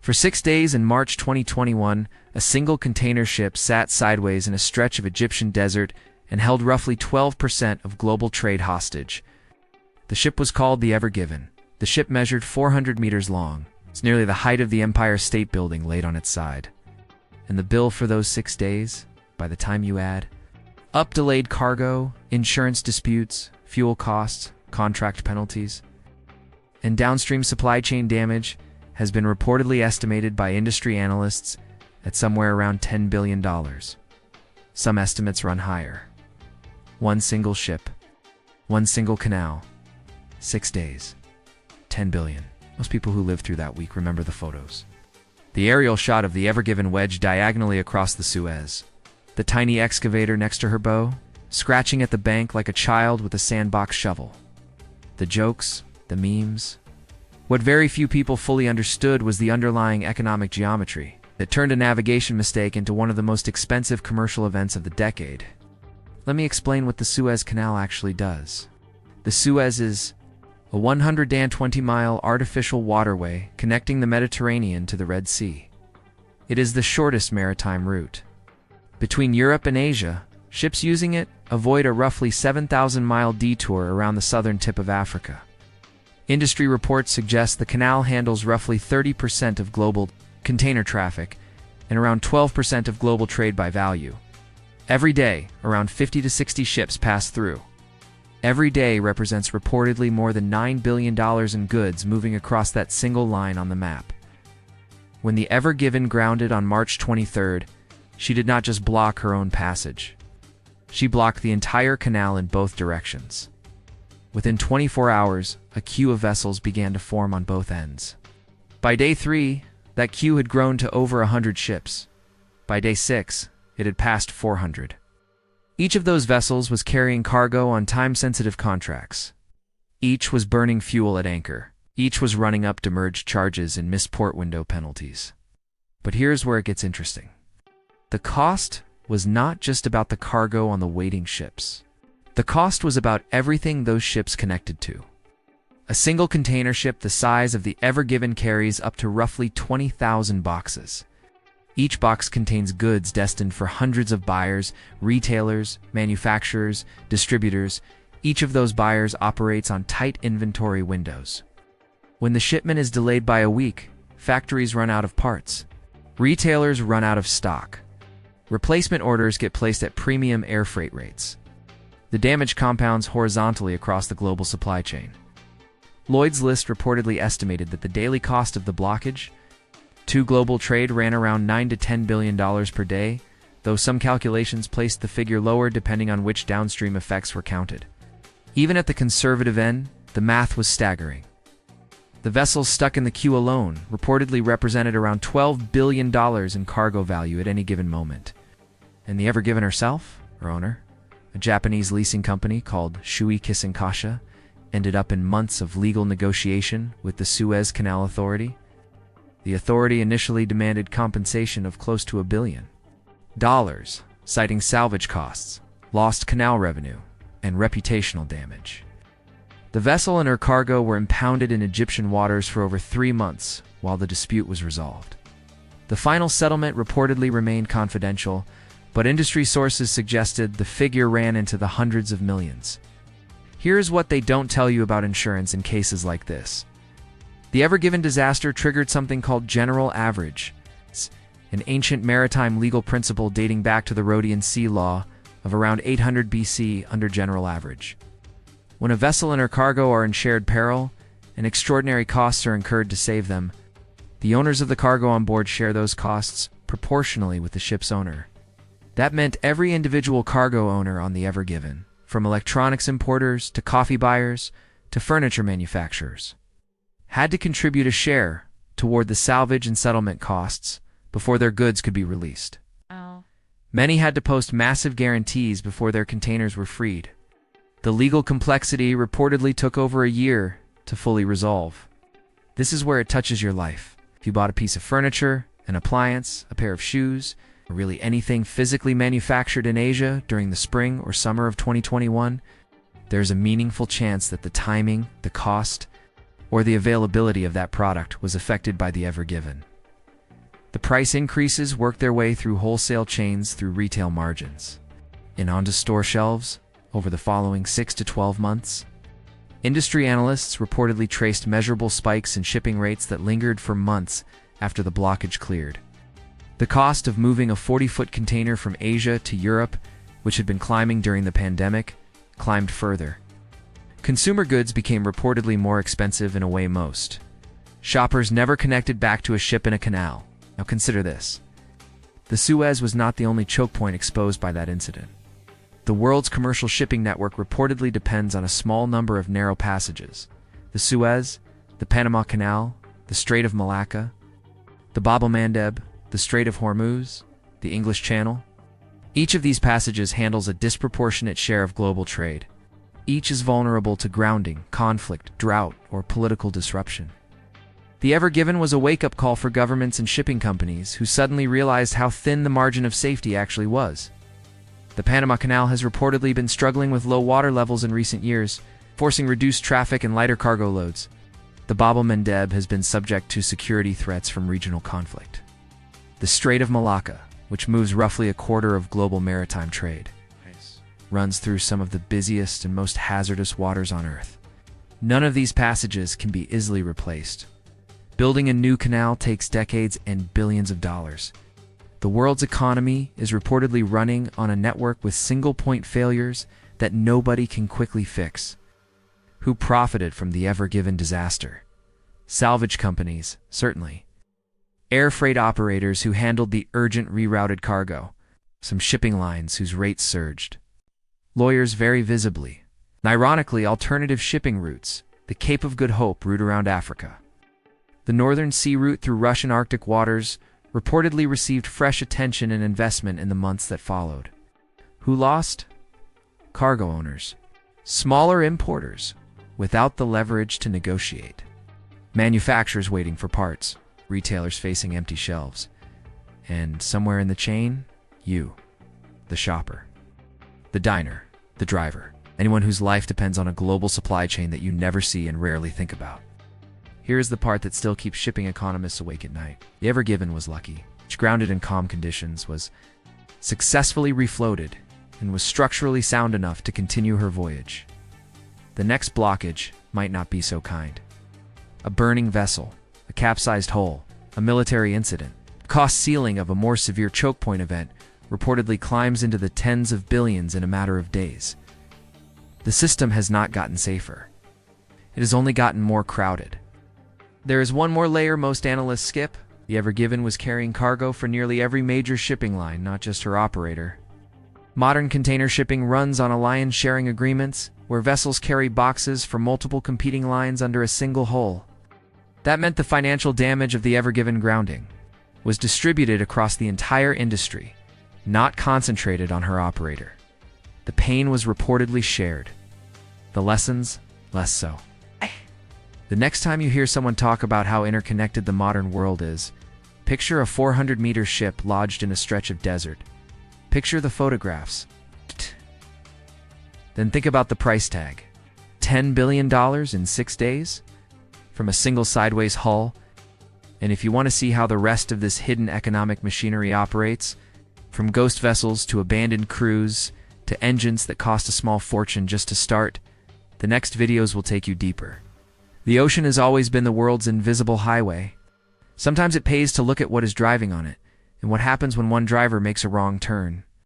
For 6 days in March 2021, a single container ship sat sideways in a stretch of Egyptian desert and held roughly 12% of global trade hostage. The ship was called the Ever Given. The ship measured 400 meters long. It's nearly the height of the Empire State Building laid on its side. And the bill for those 6 days, by the time you add up delayed cargo, insurance disputes, fuel costs, contract penalties, and downstream supply chain damage, has been reportedly estimated by industry analysts at somewhere around $10 billion. Some estimates run higher. One single ship, one single canal, 6 days, 10 billion. Most people who lived through that week remember the photos. The aerial shot of the Ever Given wedged diagonally across the Suez. The tiny excavator next to her bow, scratching at the bank like a child with a sandbox shovel. The jokes, the memes. What very few people fully understood was the underlying economic geometry that turned a navigation mistake into one of the most expensive commercial events of the decade. Let me explain what the Suez Canal actually does. The Suez is a 120-mile artificial waterway connecting the Mediterranean to the Red Sea. It is the shortest maritime route. Between Europe and Asia, ships using it avoid a roughly 7,000-mile detour around the southern tip of Africa. Industry reports suggest the canal handles roughly 30% of global container traffic and around 12% of global trade by value. Every day, around 50 to 60 ships pass through. Every day represents reportedly more than $9 billion in goods moving across that single line on the map. When the Ever Given grounded on March 23rd, she did not just block her own passage. She blocked the entire canal in both directions. Within 24 hours, a queue of vessels began to form on both ends. By day 3, that queue had grown to over 100 ships. By day 6, it had passed 400. Each of those vessels was carrying cargo on time-sensitive contracts. Each was burning fuel at anchor. Each was running up demurrage charges and missed port window penalties. But here's where it gets interesting. The cost was not just about the cargo on the waiting ships. The cost was about everything those ships connected to. A single container ship the size of the Ever Given carries up to roughly 20,000 boxes. Each box contains goods destined for hundreds of buyers, retailers, manufacturers, distributors. Each of those buyers operates on tight inventory windows. When the shipment is delayed by a week, factories run out of parts. Retailers run out of stock. Replacement orders get placed at premium air freight rates. The damage compounds horizontally across the global supply chain. Lloyd's List reportedly estimated that the daily cost of the blockage to global trade ran around $9 to $10 billion per day, though some calculations placed the figure lower depending on which downstream effects were counted. Even at the conservative end, the math was staggering. The vessels stuck in the queue alone reportedly represented around $12 billion in cargo value at any given moment. And the Ever Given herself, her owner, a Japanese leasing company called Shui Kissinkasha, ended up in months of legal negotiation with the Suez Canal Authority. The authority initially demanded compensation of close to $1 billion, citing salvage costs, lost canal revenue, and reputational damage. The vessel and her cargo were impounded in Egyptian waters for over 3 months while the dispute was resolved. The final settlement reportedly remained confidential, but industry sources suggested the figure ran into the hundreds of millions. Here's what they don't tell you about insurance in cases like this. The Ever Given disaster triggered something called general average, an ancient maritime legal principle dating back to the Rhodian Sea Law of around 800 BC under general average. When a vessel and her cargo are in shared peril, and extraordinary costs are incurred to save them, the owners of the cargo on board share those costs proportionally with the ship's owner. That meant every individual cargo owner on the Ever Given, from electronics importers to coffee buyers to furniture manufacturers, had to contribute a share toward the salvage and settlement costs before their goods could be released. Many had to post massive guarantees before their containers were freed. The legal complexity reportedly took over a year to fully resolve. This is where it touches your life. If you bought a piece of furniture, an appliance, a pair of shoes, or really anything physically manufactured in Asia during the spring or summer of 2021, there's a meaningful chance that the timing, the cost, or the availability of that product was affected by the Ever Given. price increases worked their way through wholesale chains through retail margins and onto store shelves over the following 6 to 12 months. Industry analysts reportedly traced measurable spikes in shipping rates that lingered for months after the blockage cleared. The cost of moving a 40-foot container from Asia to Europe, which had been climbing during the pandemic, climbed further. Consumer goods became reportedly more expensive in a way most shoppers never connected back to a ship in a canal. Now consider this. The Suez was not the only choke point exposed by that incident. The world's commercial shipping network reportedly depends on a small number of narrow passages. The Suez, the Panama Canal, the Strait of Malacca, the Bab el-Mandeb, the Strait of Hormuz, the English Channel. Each of these passages handles a disproportionate share of global trade. Each is vulnerable to grounding, conflict, drought, or political disruption. The Ever Given was a wake-up call for governments and shipping companies who suddenly realized how thin the margin of safety actually was. The Panama Canal has reportedly been struggling with low water levels in recent years, forcing reduced traffic and lighter cargo loads. The Bab el-Mandeb has been subject to security threats from regional conflict. The Strait of Malacca, which moves roughly a quarter of global maritime trade, runs through some of the busiest and most hazardous waters on Earth. None of these passages can be easily replaced. Building a new canal takes decades and billions of dollars. The world's economy is reportedly running on a network with single-point failures that nobody can quickly fix. Who profited from the Ever Given disaster? Salvage companies, certainly. Air freight operators who handled the urgent rerouted cargo. Some shipping lines whose rates surged. Lawyers very visibly. And ironically, alternative shipping routes, the Cape of Good Hope route around Africa. The Northern Sea route through Russian Arctic waters reportedly received fresh attention and investment in the months that followed. Who lost? Cargo owners. Smaller importers, without the leverage to negotiate. Manufacturers waiting for parts, retailers facing empty shelves. And somewhere in the chain, you, the shopper, the diner, the driver, anyone whose life depends on a global supply chain that you never see and rarely think about. Here is the part that still keeps shipping economists awake at night. The Ever Given was lucky, which grounded in calm conditions, was successfully refloated, and was structurally sound enough to continue her voyage. The next blockage might not be so kind. A burning vessel, a capsized hull, a military incident, cost ceiling of a more severe choke point event reportedly climbs into the tens of billions in a matter of days. The system has not gotten safer. It has only gotten more crowded. There is one more layer most analysts skip. The Ever Given was carrying cargo for nearly every major shipping line, not just her operator. Modern container shipping runs on alliance sharing agreements, where vessels carry boxes for multiple competing lines under a single hull. That meant the financial damage of the Ever Given grounding was distributed across the entire industry, not concentrated on her operator. The pain was reportedly shared. The lessons, less so. The next time you hear someone talk about how interconnected the modern world is, picture a 400-meter ship lodged in a stretch of desert. Picture the photographs. Then think about the price tag. $10 billion in 6 days? From a single sideways hull? And if you want to see how the rest of this hidden economic machinery operates, from ghost vessels to abandoned crews, to engines that cost a small fortune just to start, the next videos will take you deeper. The ocean has always been the world's invisible highway. Sometimes it pays to look at what is driving on it, and what happens when one driver makes a wrong turn.